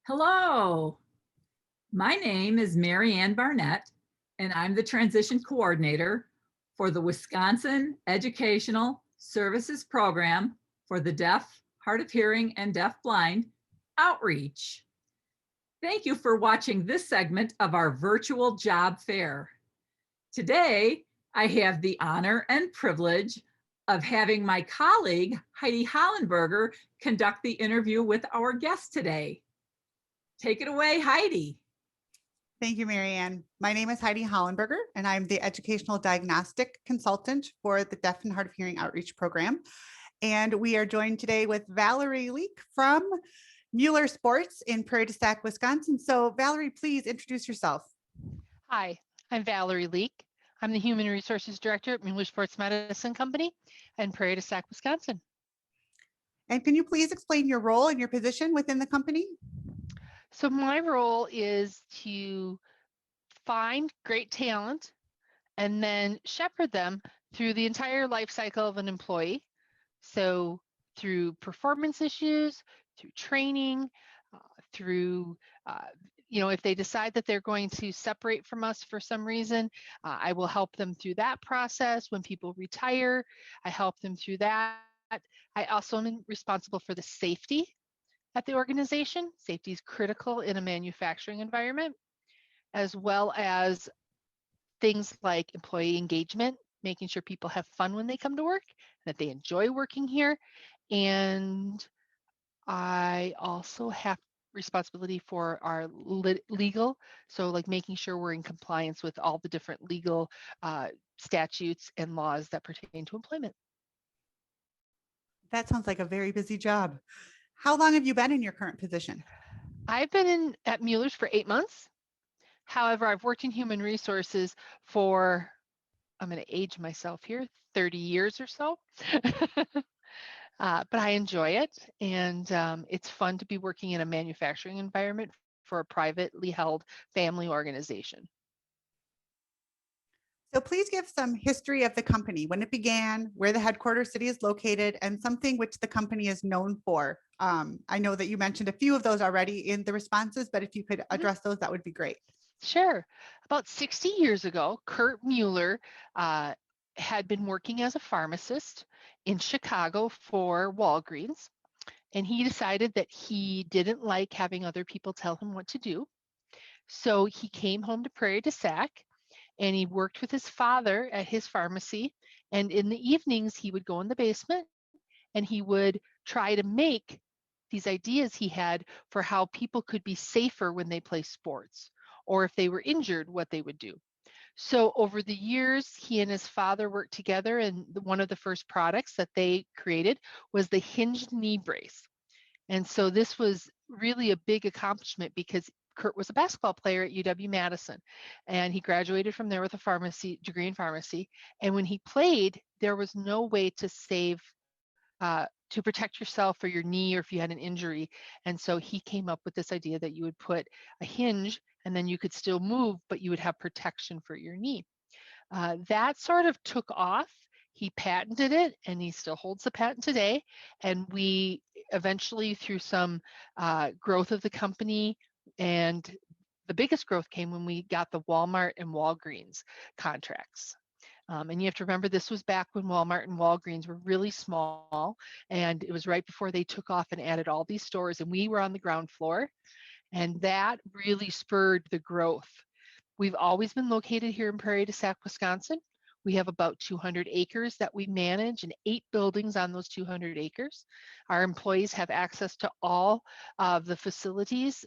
Hello, my name is Mary Ann Barnett, and I'm the Transition Coordinator for the Wisconsin Educational Services Program for the Deaf, Hard of Hearing, and Deafblind Outreach. Thank you for watching this segment of our virtual job fair. Today, I have the honor and privilege of having my colleague, Heidi Hollenberger, conduct the interview with our guest today. Take it away, Heidi. Thank you, Mary Ann. My name is Heidi Hollenberger, and I'm the Educational Diagnostic Consultant for the Deaf and Hard of Hearing Outreach Program. And we are joined today with Valerie Leake from Mueller Sports in Prairie du Sac, Wisconsin. So Valerie, please introduce yourself. Hi, I'm Valerie Leake. I'm the Human Resources Director at Mueller Sports Medicine Company in Prairie du Sac, Wisconsin. And can you please explain your role and your position within the company? So my role is to find great talent and then shepherd them through the entire life cycle of an employee. So through performance issues, through training, through if they decide that they're going to separate from us for some reason, I will help them through that process. When people retire, I help them through that. I also am responsible for the safety at the organization. Safety is critical in a manufacturing environment, as well as things like employee engagement, making sure people have fun when they come to work, that they enjoy working here. And I also have responsibility for our legal, so like making sure we're in compliance with all the different legal statutes and laws that pertain to employment. That sounds like a very busy job. How long have you been in your current position? I've been at Mueller's for 8 months. However, I've worked in human resources for, I'm going to age myself here, 30 years or so. But I enjoy it, and it's fun to be working in a manufacturing environment for a privately held family organization. So please give some history of the company, when it began, where the headquarters city is located, and something which the company is known for. I know that you mentioned a few of those already in the responses, but if you could address those, that would be great. Sure. About 60 years ago, Kurt Mueller had been working as a pharmacist in Chicago for Walgreens, and he decided that he didn't like having other people tell him what to do. So he came home to Prairie du Sac, and he worked with his father at his pharmacy. And in the evenings, he would go in the basement and he would try to make these ideas he had for how people could be safer when they play sports, or if they were injured, what they would do. So over the years, he and his father worked together, and one of the first products that they created was the hinged knee brace. And so this was really a big accomplishment because Kurt was a basketball player at UW-Madison, and he graduated from there with a pharmacy degree in pharmacy. And when he played, there was no way to save, to protect yourself or your knee, or if you had an injury. And so he came up with this idea that you would put a hinge and then you could still move, but you would have protection for your knee. That sort of took off. He patented it, and he still holds the patent today. And we eventually, through some growth of the company, and the biggest growth came when we got the Walmart and Walgreens contracts. And you have to remember, this was back when Walmart and Walgreens were really small, and it was right before they took off and added all these stores, and we were on the ground floor, and that really spurred the growth. We've always been located here in Prairie du Sac, Wisconsin. We have about 200 acres that we manage, and 8 buildings on those 200 acres. Our employees have access to all of the facilities.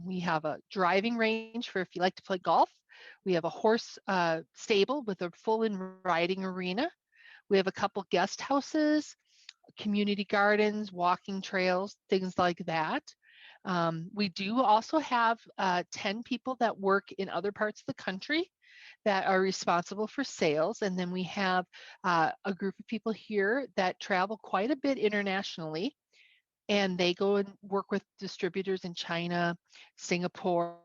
We have a driving range for if you like to play golf. We have a horse stable with a full-in riding arena. We have a couple guest houses, community gardens, walking trails, things like that. We do also have 10 people that work in other parts of the country that are responsible for sales. And then we have a group of people here that travel quite a bit internationally, and they go and work with distributors in China, Singapore,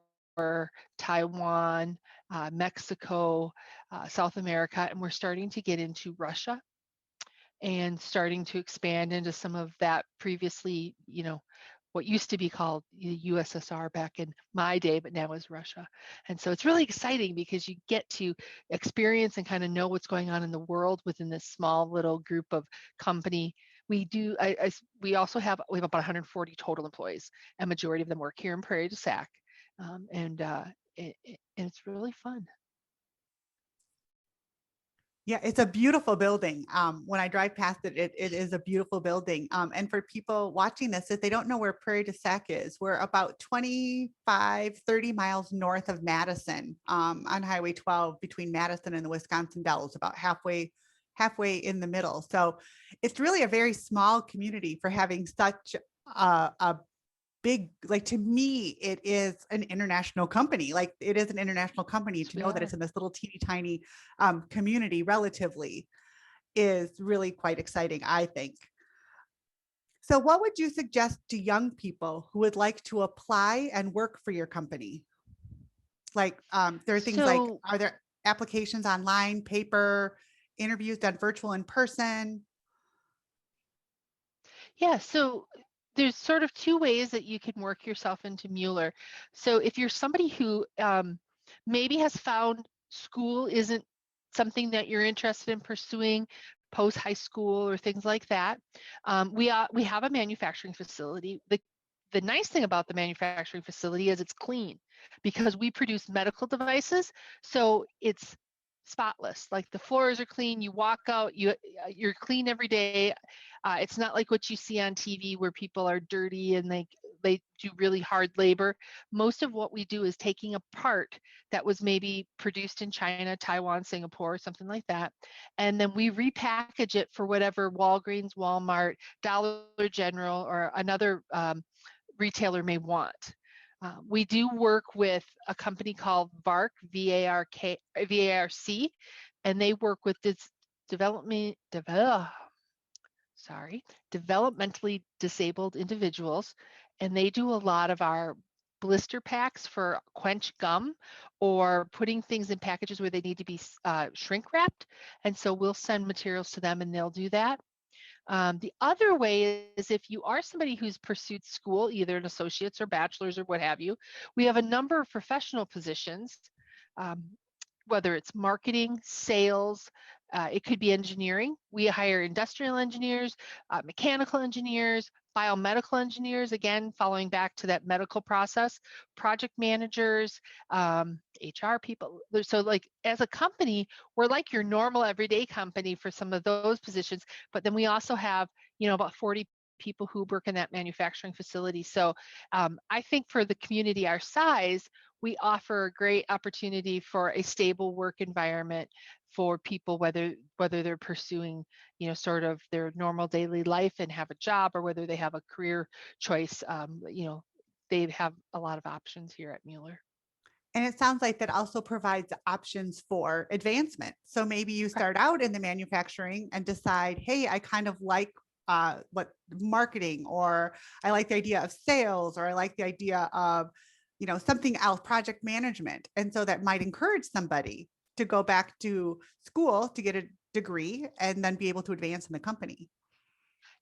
Taiwan, Mexico, South America, and we're starting to get into Russia and starting to expand into some of that previously, what used to be called the USSR back in my day, but now is Russia. And so it's really exciting because you get to experience and kind of know what's going on in the world within this small little group of company. We do. We also have about 140 total employees, and majority of them work here in Prairie du Sac, and it's really fun. Yeah, it's a beautiful building. When I drive past it, it is a beautiful building. And for people watching this, if they don't know where Prairie du Sac is, we're about 25, 30 miles north of Madison, on Highway 12 between Madison and the Wisconsin Dells, about halfway in the middle. So it's really a very small community for having such a big, like, to me, it is an international company. Like, it is an international company. To know that it's in this little teeny tiny community relatively is really quite exciting, I think. So what would you suggest to young people who would like to apply and work for your company? Like, there are things like, are there applications online, paper, interviews done virtual, in person? Yeah, so there's sort of two ways that you can work yourself into Mueller. So if you're somebody who maybe has found school isn't something that you're interested in pursuing post high school or things like that, we have a manufacturing facility. The nice thing about the manufacturing facility is it's clean because we produce medical devices, so it's spotless. Like, the floors are clean, you walk out, you're clean every day. It's not like what you see on TV where people are dirty and they do really hard labor. Most of what we do is taking a part that was maybe produced in China, Taiwan, Singapore, something like that, and then we repackage it for whatever Walgreens, Walmart, Dollar General, or another retailer may want. We do work with a company called VARC, VARC, and they work with developmentally disabled individuals, and they do a lot of our blister packs for quench gum or putting things in packages where they need to be shrink wrapped. And so we'll send materials to them and they'll do that. The other way is if you are somebody who's pursued school, either an associate's or bachelor's or what have you, we have a number of professional positions, whether it's marketing, sales, it could be engineering. We hire industrial engineers, mechanical engineers, biomedical engineers, again, following back to that medical process, project managers, HR people. So, like, as a company, we're like your normal everyday company for some of those positions, but then we also have, about 40 people who work in that manufacturing facility. So I think for the community our size, we offer a great opportunity for a stable work environment for people, whether they're pursuing, sort of their normal daily life and have a job, or whether they have a career choice. They have a lot of options here at Mueller. And it sounds like that also provides options for advancement. So maybe you start out in the manufacturing and decide, hey, I kind of like what marketing, or I like the idea of sales, or I like the idea of, something else, project management. And so that might encourage somebody to go back to school to get a degree and then be able to advance in the company.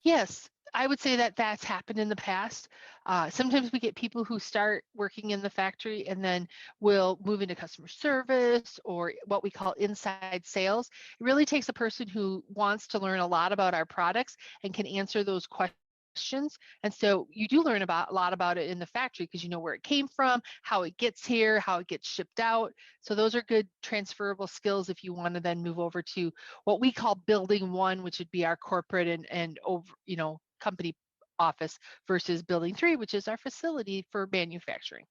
Yes, I would say that that's happened in the past. Sometimes we get people who start working in the factory and then will move into customer service or what we call inside sales. It really takes a person who wants to learn a lot about our products and can answer those questions. And so you do learn a lot about it in the factory because you know where it came from, how it gets here, how it gets shipped out. So those are good transferable skills if you want to then move over to what we call building one, which would be our corporate and over, company office, versus building three, which is our facility for manufacturing.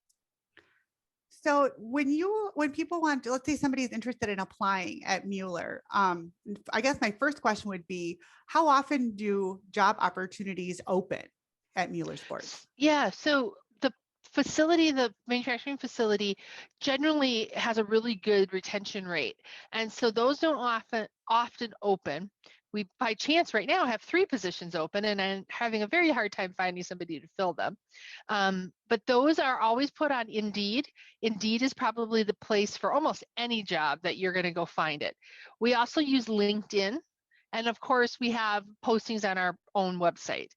So when people want to, let's say somebody is interested in applying at Mueller, I guess my first question would be, how often do job opportunities open at Mueller Sports? Yeah, so the manufacturing facility generally has a really good retention rate. And so those don't often open. We, by chance, right now have 3 positions open, and I'm having a very hard time finding somebody to fill them. But those are always put on Indeed. Indeed is probably the place for almost any job that you're going to go find it. We also use LinkedIn. And of course, we have postings on our own website.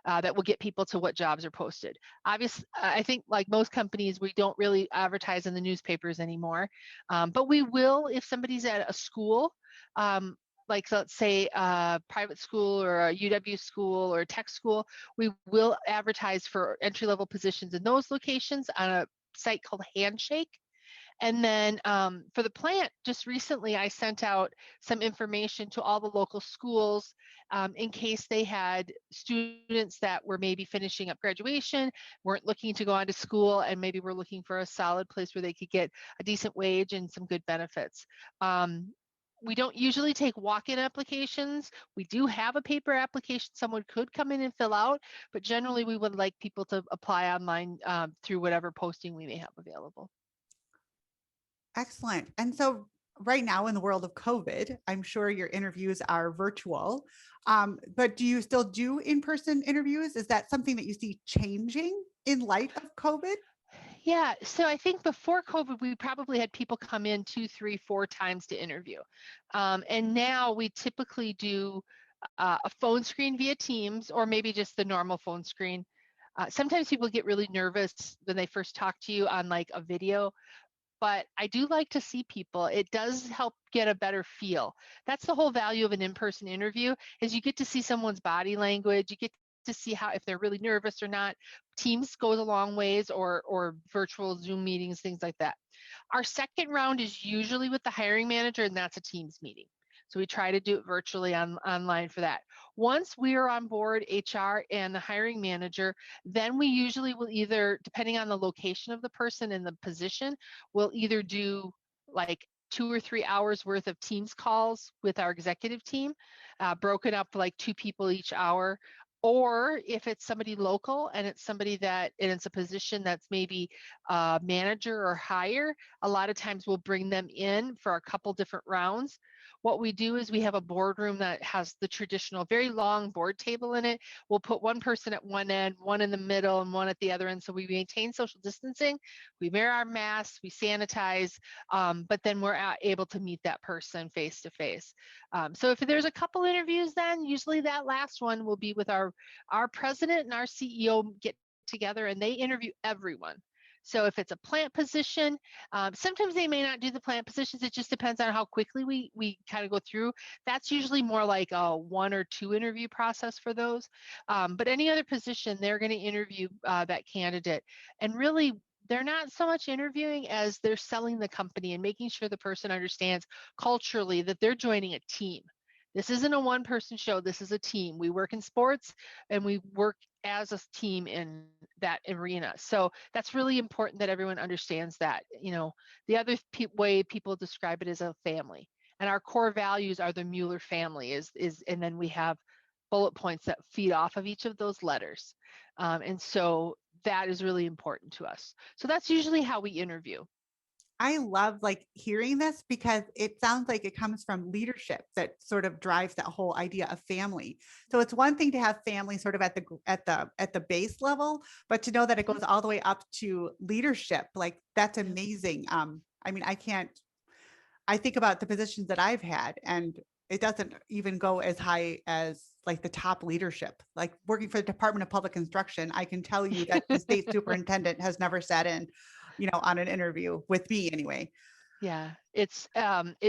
that will get people to what jobs are posted. Obviously, I think like most companies, we don't really advertise in the newspapers anymore, but we will if somebody's at a school, like let's say a private school or a UW school or a tech school, we will advertise for entry-level positions in those locations on a site called Handshake. And then for the plant, just recently I sent out some information to all the local schools in case they had students that were maybe finishing up graduation, weren't looking to go on to school, and maybe were looking for a solid place where they could get a decent wage and some good benefits. We don't usually take walk-in applications. We do have a paper application someone could come in and fill out, but generally we would like people to apply online through whatever posting we may have available. Excellent. And so right now in the world of COVID, I'm sure your interviews are virtual, but do you still do in-person interviews? Is that something that you see changing in light of COVID? Yeah, so I think before COVID, we probably had people come in 2, 3, 4 times to interview. And now we typically do a phone screen via Teams or maybe just the normal phone screen. Sometimes people get really nervous when they first talk to you on like a video, but I do like to see people. It does help get a better feel. That's the whole value of an in-person interview, is you get to see someone's body language. You get to see how, if they're really nervous or not. Teams goes a long ways, or virtual Zoom meetings, things like that. Our second round is usually with the hiring manager, and that's a Teams meeting. So we try to do it virtually online for that. Once we are on board, HR and the hiring manager, then we usually will either, depending on the location of the person and the position, we'll either do like 2 or 3 hours worth of Teams calls with our executive team, broken up like 2 people each hour. Or if it's somebody local and it's somebody that, and it's a position that's maybe a manager or higher, a lot of times we'll bring them in for a couple different rounds. What we do is we have a boardroom that has the traditional very long board table in it. We'll put one person at one end, one in the middle, and one at the other end. So we maintain social distancing, we wear our masks, we sanitize, but then we're able to meet that person face to face. So if there's a couple interviews, then usually that last one will be with our president and our CEO get together and they interview everyone. So if it's a plant position, sometimes they may not do the plant positions. It just depends on how quickly we kind of go through. That's usually more like a 1 or 2 interview process for those. But any other position, they're going to interview that candidate. And really, they're not so much interviewing as they're selling the company and making sure the person understands culturally that they're joining a team. This isn't a one-person show. This is a team. We work in sports and we work as a team in that arena. So that's really important that everyone understands that. You know, the other way people describe it is a family. And our core values are the Mueller family and then we have bullet points that feed off of each of those letters. And so that is really important to us. So that's usually how we interview. I love like hearing this because it sounds like it comes from leadership that sort of drives that whole idea of family. So it's one thing to have family sort of at the base level, but to know that it goes all the way up to leadership, like that's amazing. I mean, I think about the positions that I've had and it doesn't even go as high as like the top leadership. Like working for the Department of Public Instruction, I can tell you that the state superintendent has never sat in, on an interview with me anyway. Yeah, it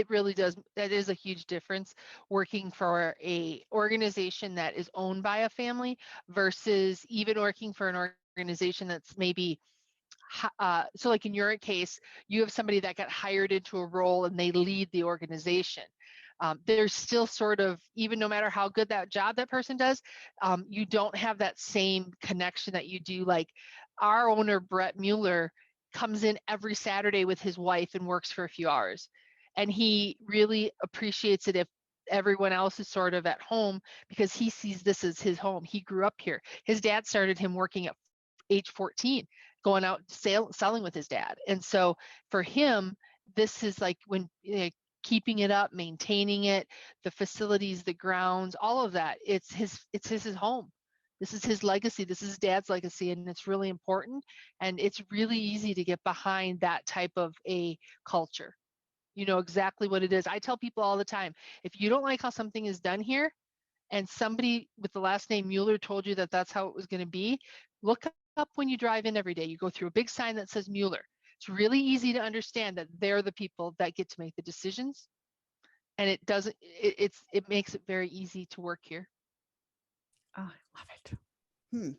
really does. That is a huge difference working for a organization that is owned by a family versus even working for an organization that's maybe so like in your case, you have somebody that got hired into a role and they lead the organization. There's still sort of, even no matter how good that job that person does, you don't have that same connection that you do. Like our owner, Brett Mueller, comes in every Saturday with his wife and works for a few hours. And he really appreciates it if everyone else is sort of at home because he sees this as his home. He grew up here. His dad started him working at age 14, going out selling with his dad. And so for him, this is like when keeping it up, maintaining it, the facilities, the grounds, all of that, it's his home. This is his legacy. This is his dad's legacy, and it's really important. And it's really easy to get behind that type of a culture. You know exactly what it is. I tell people all the time, if you don't like how something is done here, and somebody with the last name Mueller told you that that's how it was going to be, look up when you drive in every day. You go through a big sign that says Mueller. It's really easy to understand that they're the people that get to make the decisions, and it makes it very easy to work here. Oh, I love it.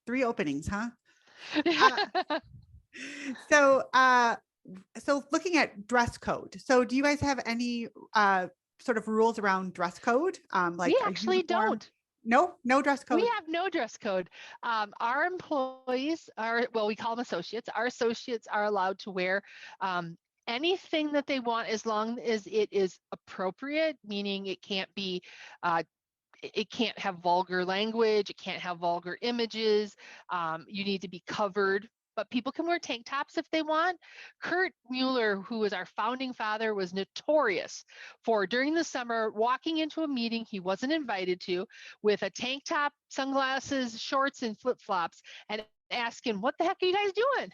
3 openings, huh? So looking at dress code. So do you guys have any sort of rules around dress code? We actually don't. No dress code. We have no dress code. Our employees are, well, we call them associates. Our associates are allowed to wear anything that they want as long as it is appropriate, meaning it can't be it can't have vulgar language, it can't have vulgar images, you need to be covered, but people can wear tank tops if they want. Kurt Mueller, who was our founding father, was notorious for, during the summer, walking into a meeting he wasn't invited to with a tank top, sunglasses, shorts, and flip-flops, and asking, what the heck are you guys doing?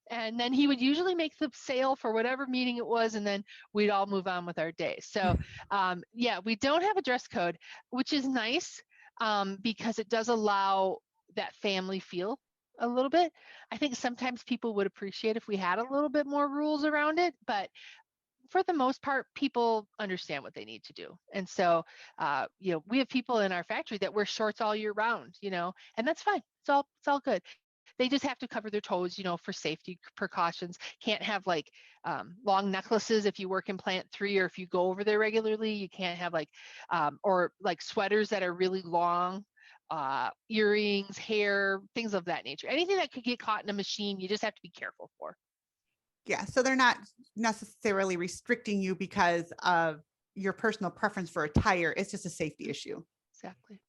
And then he would usually make the sale for whatever meeting it was, and then we'd all move on with our day. So yeah, we don't have a dress code, which is nice because it does allow that family feel a little bit. I think sometimes people would appreciate if we had a little bit more rules around it, but for the most part, people understand what they need to do. And so, you know, we have people in our factory that wear shorts all year round, you know, and that's fine. It's all good. They just have to cover their toes, you know, for safety precautions. Can't have like long necklaces if you work in plant 3, or if you go over there regularly. You can't have like, or like sweaters that are really long, earrings, hair, things of that nature. Anything that could get caught in a machine, you just have to be careful for. Yeah, so they're not necessarily restricting you because of your personal preference for attire. It's just a safety issue. Exactly.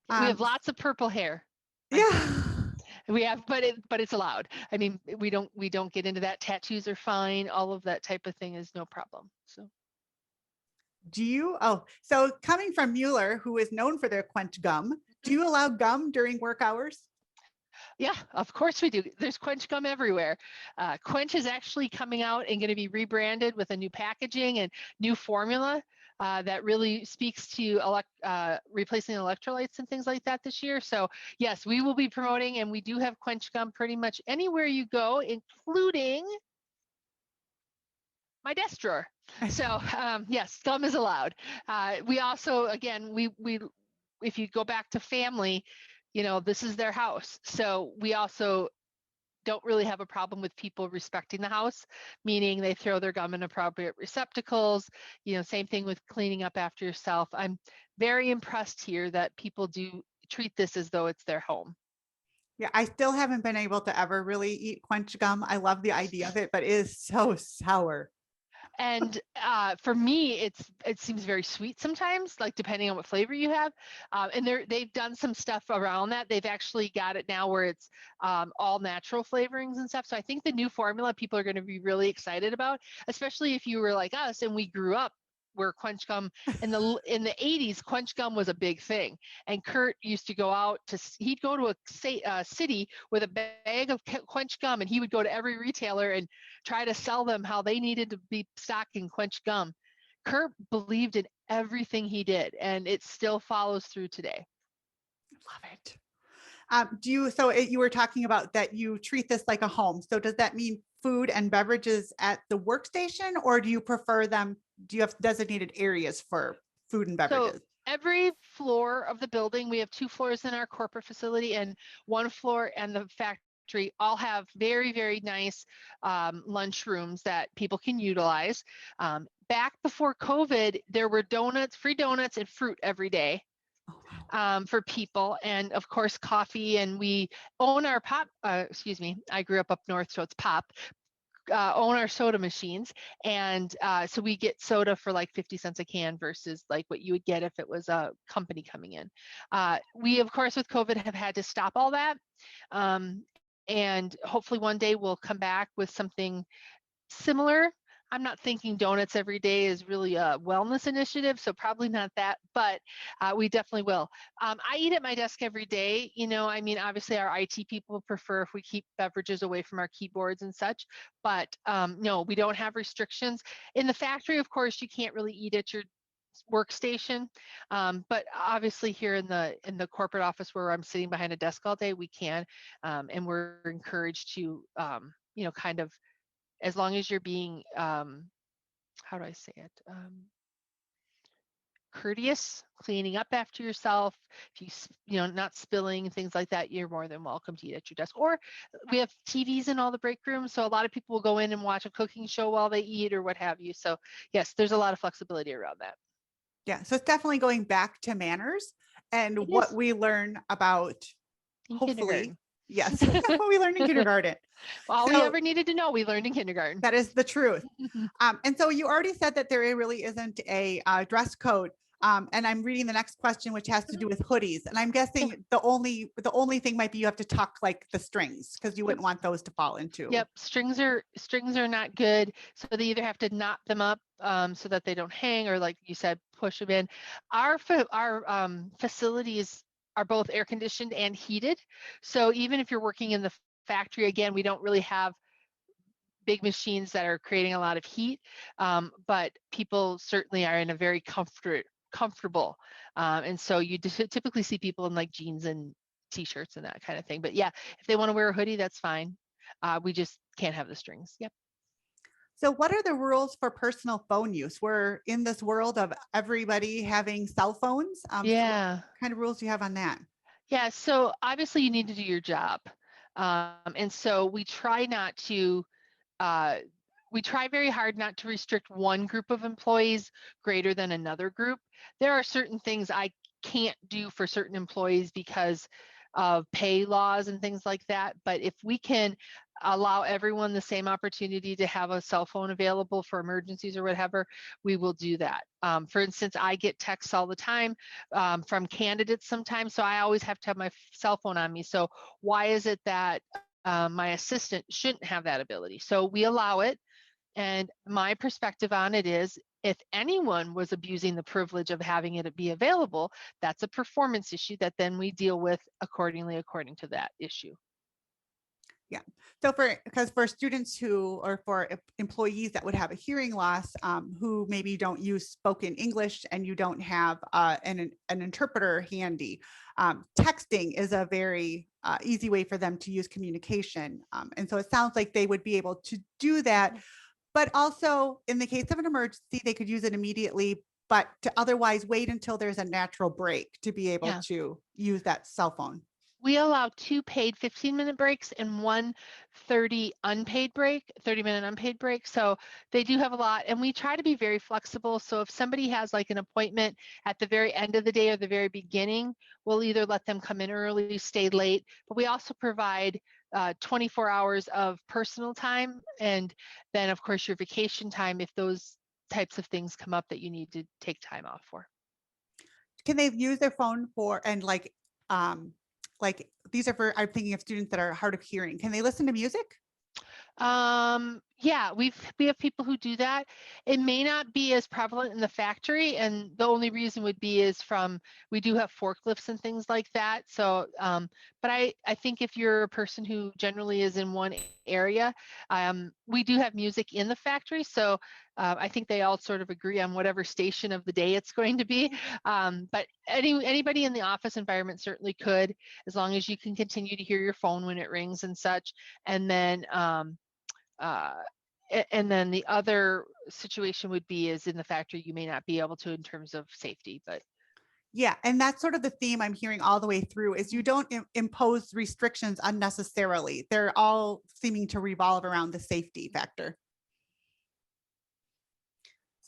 We have lots of purple hair. Yeah. We have, but it's allowed. I mean, we don't get into that. Tattoos are fine. All of that type of thing is no problem. So. So coming from Mueller, who is known for their Quench gum, do you allow gum during work hours? Yeah, of course we do. There's Quench gum everywhere. Quench is actually coming out and going to be rebranded with a new packaging and new formula that really speaks to replacing electrolytes and things like that this year. So yes, we will be promoting, and we do have Quench gum pretty much anywhere you go, including my desk drawer. So yes, gum is allowed. We also, again, we if you go back to family, you know, this is their house. So we also don't really have a problem with people respecting the house, meaning they throw their gum in appropriate receptacles. You know, same thing with cleaning up after yourself. I'm very impressed here that people do treat this as though it's their home. Yeah, I still haven't been able to ever really eat Quench gum. I love the idea of it, but it is so sour. And for me, it seems very sweet sometimes, like depending on what flavor you have. And they've done some stuff around that. They've actually got it now where it's all natural flavorings and stuff. So I think the new formula people are going to be really excited about, especially if you were like us and we grew up where Quench gum in the 80s, Quench gum was a big thing. And Kurt used to go out he'd go to a city with a bag of Quench gum, and he would go to every retailer and try to sell them how they needed to be stocking Quench gum. Kurt believed in everything he did, and it still follows through today. Love it. You were talking about that you treat this like a home. So does that mean food and beverages at the workstation, or do you prefer them? Do you have designated areas for food and beverages? So every floor of the building, we have 2 floors in our corporate facility and 1 floor and the factory, all have very, very nice lunch rooms that people can utilize. Back before COVID, there were free donuts and fruit every day. For people, and of course coffee, and we own our pop, I grew up north, so it's pop, own our soda machines, and so we get soda for like 50 cents a can versus like what you would get if it was a company coming in. We, of course, with COVID have had to stop all that, and hopefully one day we'll come back with something similar. I'm not thinking donuts every day is really a wellness initiative, so probably not that, but we definitely will. I eat at my desk every day. You know, I mean, obviously our IT people prefer if we keep beverages away from our keyboards and such, but no, we don't have restrictions. In the factory, of course, you can't really eat at your workstation. But obviously here in the corporate office where I'm sitting behind a desk all day, we can, and we're encouraged to, kind of, as long as you're being, how do I say it? Courteous, cleaning up after yourself, if not spilling, things like that, you're more than welcome to eat at your desk. Or we have TVs in all the break rooms, so a lot of people will go in and watch a cooking show while they eat or what have you. So yes, there's a lot of flexibility around that. Yeah, so it's definitely going back to manners and It what is. we learn about, In hopefully, kindergarten. yes, what we learned in kindergarten. All we So ever needed to know, we learned in kindergarten. that is the truth. And so you already said that there really isn't a dress code. And I'm reading the next question, which has to do with hoodies. And I'm guessing the only thing might be you have to tuck like the strings because you wouldn't want those to fall into. Yep, strings are not good. So they either have to knot them up so that they don't hang, or like you said, push them in. Our facilities are both air conditioned and heated. So even if you're working in the factory, again, we don't really have big machines that are creating a lot of heat, but people certainly are in a very comfortable. And so you typically see people in like jeans and t-shirts and that kind of thing. But yeah, if they want to wear a hoodie, that's fine. We just can't have the strings. Yep. So what are the rules for personal phone use? We're in this world of everybody having cell phones. Yeah. So what kind of rules do you have on that? Yeah. So obviously you need to do your job. And so we try not to, we try very hard not to restrict one group of employees greater than another group. There are certain things I can't do for certain employees because of pay laws and things like that. But if we can allow everyone the same opportunity to have a cell phone available for emergencies or whatever, we will do that. For instance, I get texts all the time from candidates sometimes, so I always have to have my cell phone on me. So why is it that my assistant shouldn't have that ability? So we allow it. And my perspective on it is, if anyone was abusing the privilege of having it be available, that's a performance issue that then we deal with accordingly, according to that issue. Yeah. So because for students or for employees that would have a hearing loss, who maybe don't use spoken English and you don't have an interpreter handy, texting is a very easy way for them to use communication. And so it sounds like they would be able to do that. But also in the case of an emergency, they could use it immediately, but to otherwise wait until there's a natural break to be able to use that cell phone. We allow 2 paid 15-minute breaks and 1 30-minute unpaid break. So they do have a lot, and we try to be very flexible. So if somebody has like an appointment at the very end of the day or the very beginning, we'll either let them come in early, stay late, but we also provide 24 hours of personal time, and then of course your vacation time if those types of things come up that you need to take time off for. Can they use their phone like these are for, I'm thinking of students that are hard of hearing. Can they listen to music? Yeah, we have people who do that. It may not be as prevalent in the factory, and the only reason would be is we do have forklifts and things like that. So, but I think if you're a person who generally is in one area, we do have music in the factory. So I think they all sort of agree on whatever station of the day it's going to be. But anybody in the office environment certainly could, as long as you can continue to hear your phone when it rings and such. And then the other situation would be is in the factory, you may not be able to in terms of safety, but. Yeah. And that's sort of the theme I'm hearing all the way through is you don't impose restrictions unnecessarily. They're all seeming to revolve around the safety factor.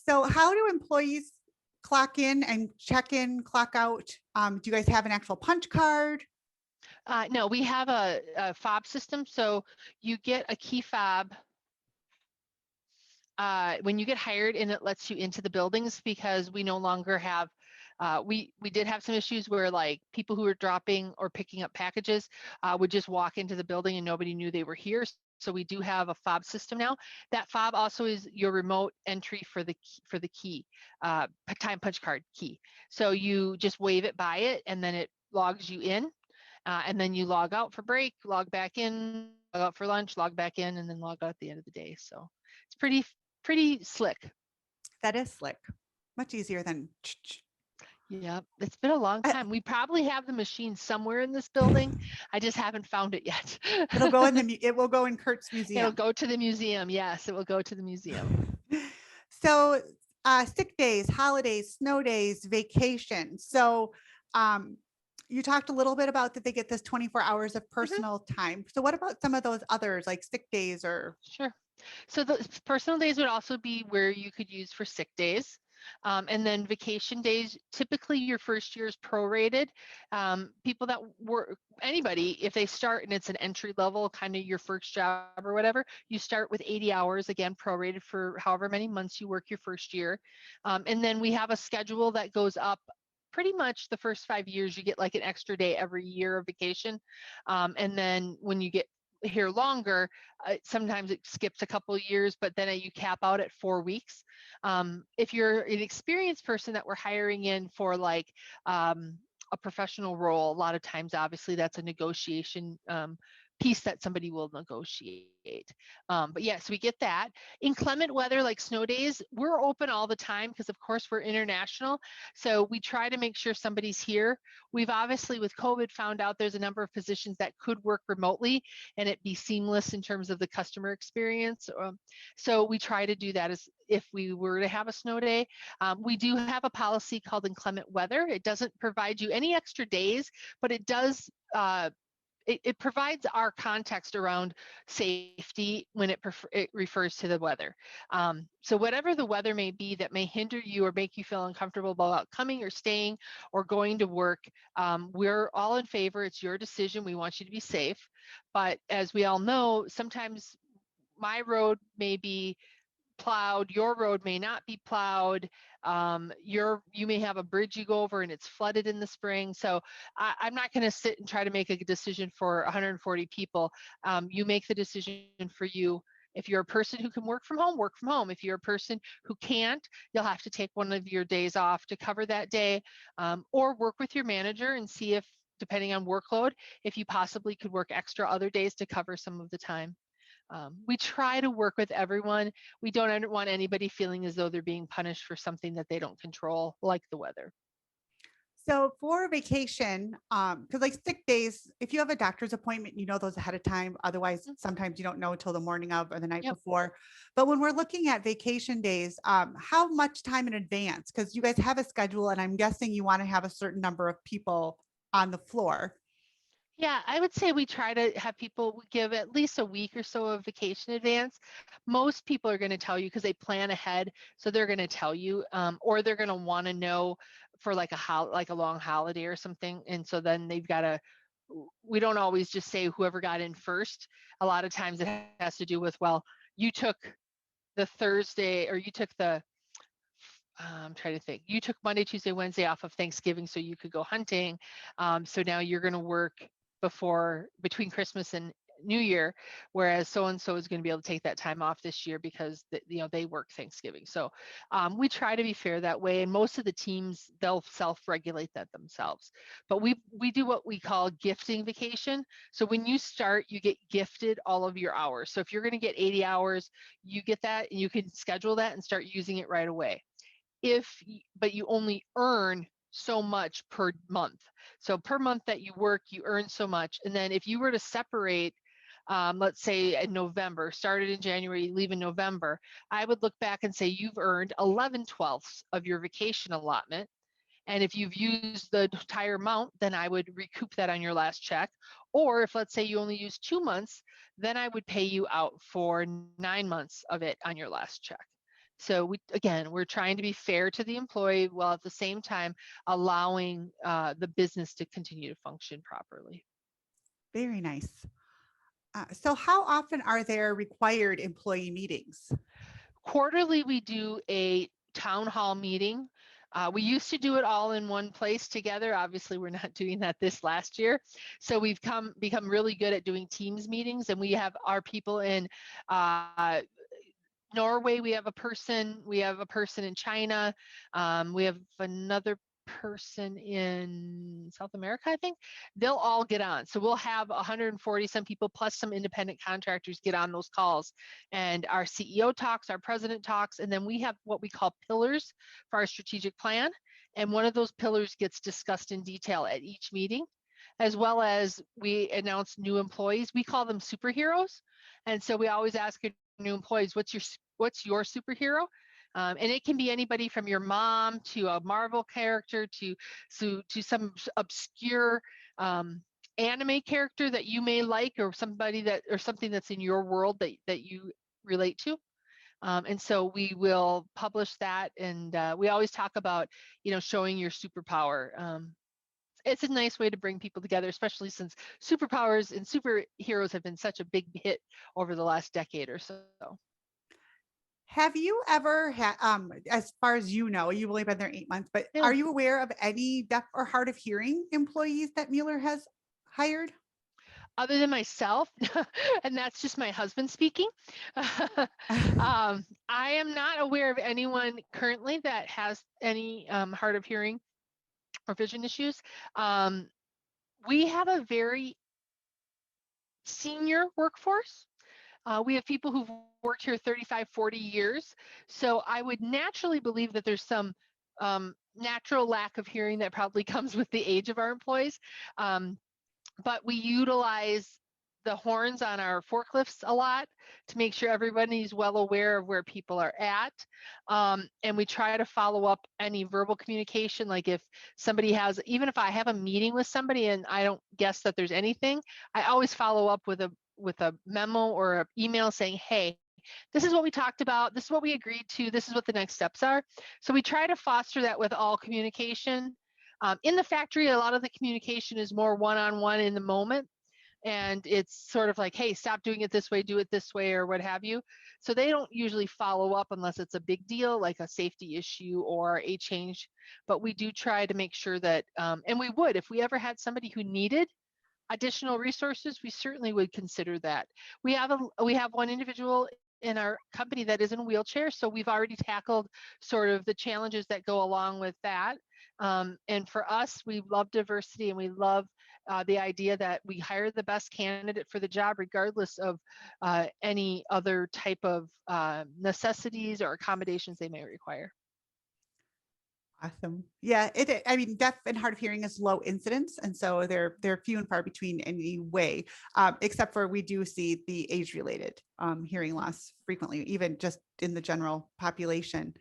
So how do employees clock in and check in, clock out? Do you guys have an actual punch card? No, we have a fob system. So you get a key fob when you get hired, and it lets you into the buildings, because we no longer have, we did have some issues where like people who were dropping or picking up packages would just walk into the building and nobody knew they were here. So we do have a fob system now. That fob also is your remote entry for the key, time punch card key. So you just wave it by it and then it logs you in. And then you log out for break, log back in, log out for lunch, log back in, and then log out at the end of the day. So it's pretty slick. That is slick. Much easier than. Yeah, it's been a long time. We probably have the machine somewhere in this building. I just haven't found it yet. It'll go in it will go in Kurt's It'll museum. go to the museum. Yes, it will go to the museum. So, sick days, holidays, snow days, vacation. So, you talked a little bit about that they get this 24 hours of Mhm. personal time. So, what about some of those others like sick days or? Sure. So the personal days would also be where you could use for sick days. And then vacation days, typically your first year is prorated. People that work, anybody, if they start and it's an entry level, kind of your first job or whatever, you start with 80 hours, again, prorated for however many months you work your first year. And then we have a schedule that goes up pretty much the first 5 years, you get like an extra day every year of vacation. And then when you get here longer, sometimes it skips a couple of years, but then you cap out at 4 weeks. If you're an experienced person that we're hiring in for like a professional role, a lot of times, obviously, that's a negotiation piece that somebody will negotiate. But yes, we get that. Inclement weather like snow days, we're open all the time because, of course, we're international. So we try to make sure somebody's here. We've obviously, with COVID, found out there's a number of positions that could work remotely and it be seamless in terms of the customer experience. So we try to do that as if we were to have a snow day. We do have a policy called inclement weather. It doesn't provide you any extra days, but it does it provides our context around safety when it refers to the weather. So whatever the weather may be that may hinder you or make you feel uncomfortable about coming or staying or going to work, we're all in favor. It's your decision. We want you to be safe. But as we all know, sometimes my road may be plowed, your road may not be plowed. You may have a bridge you go over and it's flooded in the spring. So I'm not going to sit and try to make a decision for 140 people. You make the decision for you. If you're a person who can work from home, work from home. If you're a person who can't, you'll have to take one of your days off to cover that day, or work with your manager and see if, depending on workload, if you possibly could work extra other days to cover some of the time. We try to work with everyone. We don't want anybody feeling as though they're being punished for something that they don't control, like the weather. So for vacation, because like sick days, if you have a doctor's appointment, you know those ahead of time. Otherwise, sometimes you don't know until the morning of or the night Yep. before. But when we're looking at vacation days, how much time in advance? Because you guys have a schedule, and I'm guessing you want to have a certain number of people on the floor. Yeah, I would say we try to have people give at least a week or so of vacation advance. Most people are going to tell you because they plan ahead, so they're going to tell you, or they're going to want to know for like a long holiday or something, and so then they've got to. We don't always just say whoever got in first. A lot of times it has to do with, well, you took the Thursday or you took the I'm trying to think. You took Monday, Tuesday, Wednesday off of Thanksgiving so you could go hunting. So now you're going to work between Christmas and New Year, whereas so and so is going to be able to take that time off this year because they work Thanksgiving. So we try to be fair that way, and most of the teams they'll self-regulate that themselves. But we do what we call gifting vacation. So when you start, you get gifted all of your hours. So if you're going to get 80 hours, you get that, and you can schedule that and start using it right away. But you only earn so much per month. So per month that you work, you earn so much. And then if you were to separate, let's say in November, started in January, leave in November, I would look back and say you've earned 11/12 of your vacation allotment. And if you've used the entire amount, then I would recoup that on your last check. Or if, let's say, you only use 2 months, then I would pay you out for 9 months of it on your last check. So we're trying to be fair to the employee while at the same time allowing the business to continue to function properly. Very nice. So how often are there required employee meetings? Quarterly, we do a town hall meeting. We used to do it all in one place together. Obviously, we're not doing that this last year. So we've become really good at doing Teams meetings, and we have our people in Norway. We have a person in China. We have another person in South America, I think. They'll all get on. So we'll have 140 some people plus some independent contractors get on those calls. And our CEO talks, our president talks, and then we have what we call pillars for our strategic plan. And one of those pillars gets discussed in detail at each meeting, as well as we announce new employees. We call them superheroes. And so we always ask our new employees, what's your superhero? And it can be anybody from your mom to a Marvel character to some obscure anime character that you may like, or somebody that, or something that's in your world that you relate to. And so we will publish that, and we always talk about, showing your superpower. It's a nice way to bring people together, especially since superpowers and superheroes have been such a big hit over the last decade or so. Have you ever had, as far as you know, you've only been there 8 months, but Yeah. are you aware of any deaf or hard of hearing employees that Mueller has hired? Other than myself, and that's just my husband speaking. I am not aware of anyone currently that has any hard of hearing or vision issues. We have a very senior workforce. We have people who've worked here 35, 40 years. So I would naturally believe that there's some natural lack of hearing that probably comes with the age of our employees. But we utilize the horns on our forklifts a lot to make sure everybody's well aware of where people are at. And we try to follow up any verbal communication. Like if somebody has, even if I have a meeting with somebody and I don't guess that there's anything, I always follow up with a memo or an email saying, hey, this is what we talked about. This is what we agreed to. This is what the next steps are. So we try to foster that with all communication. In the factory, a lot of the communication is more one-on-one in the moment. And it's sort of like, hey, stop doing it this way, do it this way, or what have you. So they don't usually follow up unless it's a big deal, like a safety issue or a change. But we do try to make sure that, and we would, if we ever had somebody who needed additional resources, we certainly would consider that. We have one individual in our company that is in a wheelchair, so we've already tackled sort of the challenges that go along with that. And for us, we love diversity, and we love the idea that we hire the best candidate for the job, regardless of any other type of necessities or accommodations they may require. Awesome. Yeah, I mean, deaf and hard of hearing is low incidence, and so they're few and far between anyway, except for we do see the age-related hearing loss frequently, even just in the general population.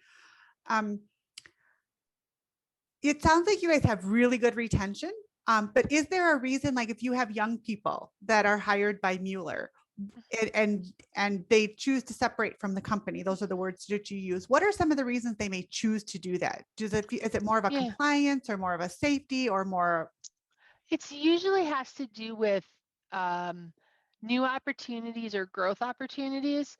It sounds like you guys have really good retention, but is there a reason, like if you have young people that are hired by Mueller and they choose to separate from the company, those are the words that you use, what are some of the reasons they may choose to do that? Is it more of a compliance or more of a safety or more? It's usually has to do with new opportunities or growth opportunities.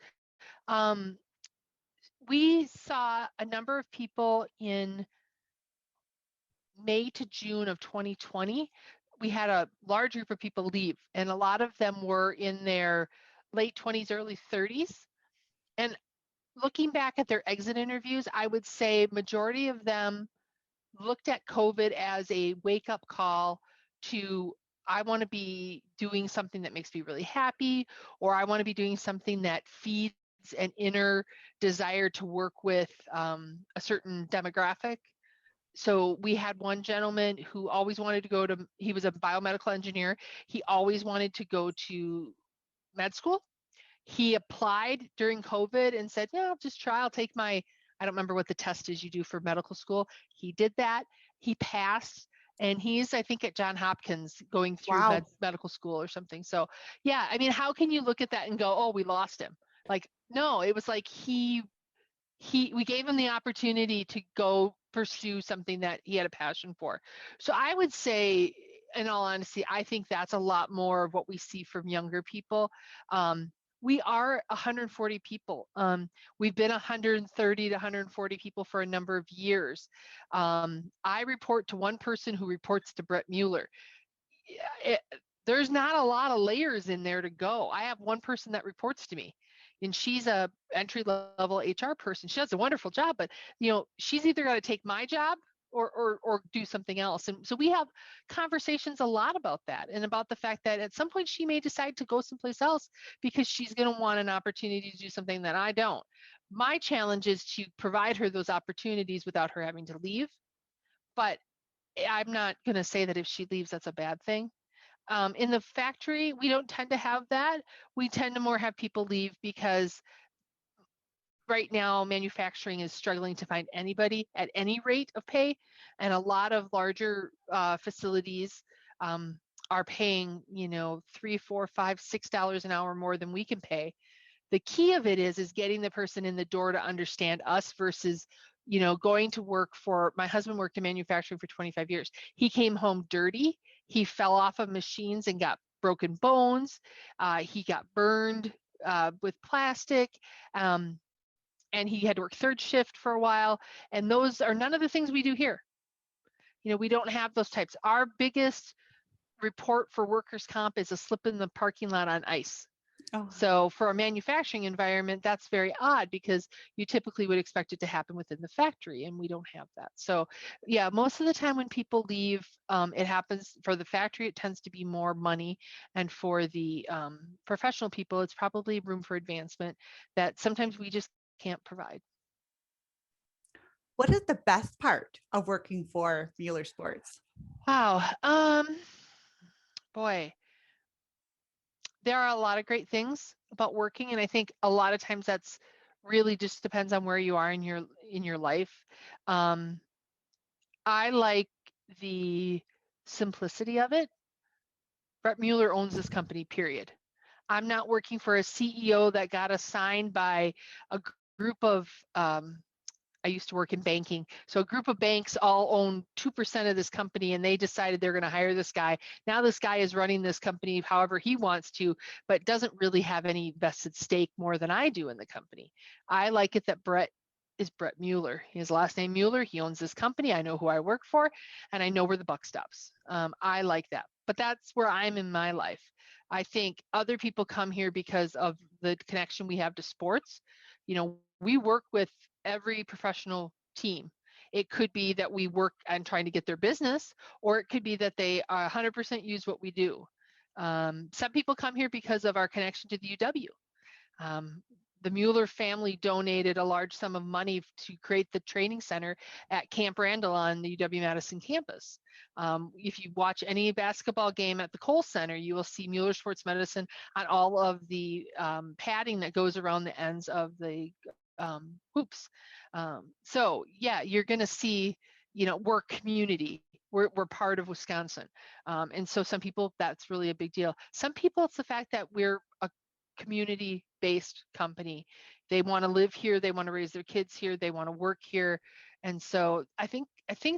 We saw a number of people in May to June of 2020. We had a large group of people leave, and a lot of them were in their late 20s, early 30s. And looking back at their exit interviews, I would say majority of them looked at COVID as a wake-up call to, I want to be doing something that makes me really happy, or I want to be doing something that feeds an inner desire to work with a certain demographic. So we had one gentleman who always wanted to go to, he was a biomedical engineer. He always wanted to go to med school. He applied during COVID and said, yeah, I'll just try, I'll take my, I don't remember what the test is you do for medical school. He did that, he passed, and he's, I think, at Johns Hopkins going through medical school or something. So yeah, I mean, how can you look at that and go, oh, we lost him? Like, no, it was like we gave him the opportunity to go pursue something that he had a passion for. So I would say, in all honesty, I think that's a lot more of what we see from younger people. We are 140 people. We've been 130 to 140 people for a number of years. I report to one person who reports to Brett Mueller. There's not a lot of layers in there to go. I have one person that reports to me, and she's a entry-level HR person. She does a wonderful job, but she's either got to take my job or do something else. And so we have conversations a lot about that, and about the fact that at some point she may decide to go someplace else because she's going to want an opportunity to do something that I don't. My challenge is to provide her those opportunities without her having to leave. But I'm not going to say that if she leaves, that's a bad thing. In the factory, we don't tend to have that. We tend to more have people leave because right now manufacturing is struggling to find anybody at any rate of pay, and a lot of larger facilities are paying, you know, $3, $4, $5, $6 an hour more than we can pay. The key of it is getting the person in the door to understand us versus, you know, going to work for, my husband worked in manufacturing for 25 years. He came home dirty. He fell off of machines and got broken bones. He got burned with plastic. And he had to work third shift for a while. And those are none of the things we do here. You know, we don't have those types. Our biggest report for workers' comp is a slip in the parking lot on ice. Oh, So for a manufacturing environment, that's very odd because you typically would expect it to happen within the factory, and we don't have that. So yeah, most of the time when people leave, it happens for the factory, it tends to be more money. And for the professional people, it's probably room for advancement that sometimes we just can't provide. what is the best part of working for Mueller Sports? Wow. Boy, there are a lot of great things about working, and I think a lot of times that's really just depends on where you are in your life. I like the simplicity of it. Brett Mueller owns this company, period. I'm not working for a CEO that got assigned by a group of I used to work in banking. So a group of banks all own 2% of this company, and they decided they're going to hire this guy. Now this guy is running this company however he wants to, but doesn't really have any vested stake more than I do in the company. I like it that Brett is Brett Mueller. His last name Mueller. He owns this company. I know who I work for, and I know where the buck stops. I like that. But that's where I'm in my life. I think other people come here because of the connection we have to sports. You know, we work with every professional team. It could be that we work on trying to get their business, or it could be that they 100% use what we do. Some people come here because of our connection to the UW. The Mueller family donated a large sum of money to create the training center at Camp Randall on the UW-Madison campus. If you watch any basketball game at the Kohl Center, you will see Mueller Sports Medicine on all of the padding that goes around the ends of the hoops. So yeah, you're going to see, you know, we're community. We're part of Wisconsin. And so some people, that's really a big deal. Some people, it's the fact that we're a community-based company. They want to live here. They want to raise their kids here. They want to work here. And so I think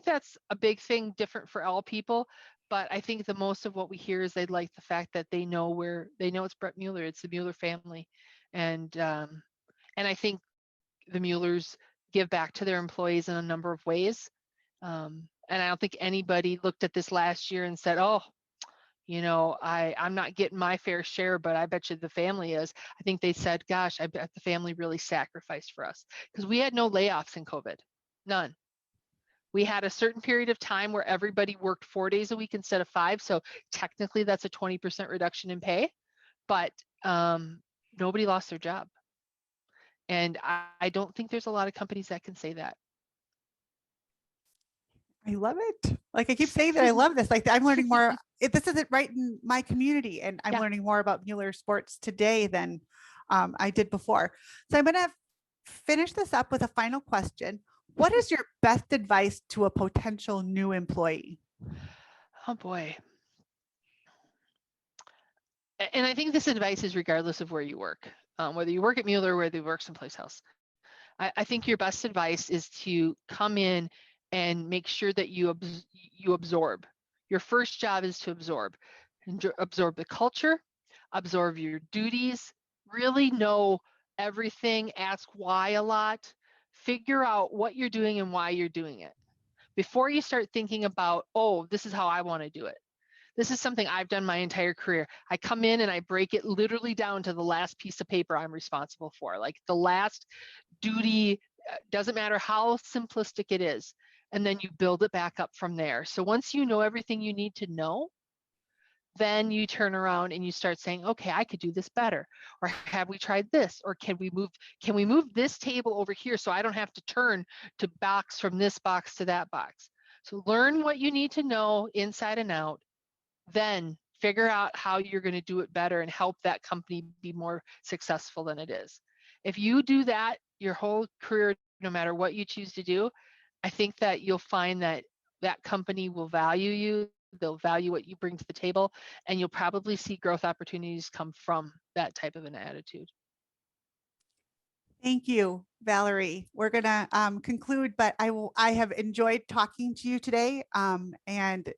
that's a big thing, different for all people. But I think the most of what we hear is they like the fact that they know it's Brett Mueller. It's the Mueller family. And I think the Muellers give back to their employees in a number of ways. And I don't think anybody looked at this last year and said, oh, you know, I'm not getting my fair share, but I bet you the family is. I think they said, gosh, I bet the family really sacrificed for us, because we had no layoffs in COVID, none. We had a certain period of time where everybody worked 4 days a week instead of 5. So technically that's a 20% reduction in pay, but nobody lost their job. And I don't think there's a lot of companies that can say that. I love it. Like I keep saying that I love this. Like I'm learning more. This isn't right in my community, and I'm learning more about Mueller Sports today than I did before. So I'm going to finish this up with a final question. What is your best advice to a potential new employee? Oh boy. And I think this advice is regardless of where you work, whether you work at Mueller or whether you work someplace else. I think your best advice is to come in and make sure that you absorb. Your first job is to absorb the culture, absorb your duties, really know everything, ask why a lot, figure out what you're doing and why you're doing it before you start thinking about, oh, this is how I want to do it. This is something I've done my entire career. I come in and I break it literally down to the last piece of paper I'm responsible for, like the last duty, doesn't matter how simplistic it is. and then you build it back up from there. So once you know everything you need to know, then you turn around and you start saying, okay, I could do this better. Or have we tried this? Or can we move this table over here so I don't have to turn to box from this box to that box? So learn what you need to know inside and out, then figure out how you're going to do it better and help that company be more successful than it is. If you do that your whole career, no matter what you choose to do, I think that you'll find that that company will value you, they'll value what you bring to the table, and you'll probably see growth opportunities come from that type of an attitude. Thank you, Valerie. We're gonna conclude, but I have enjoyed talking to you today, and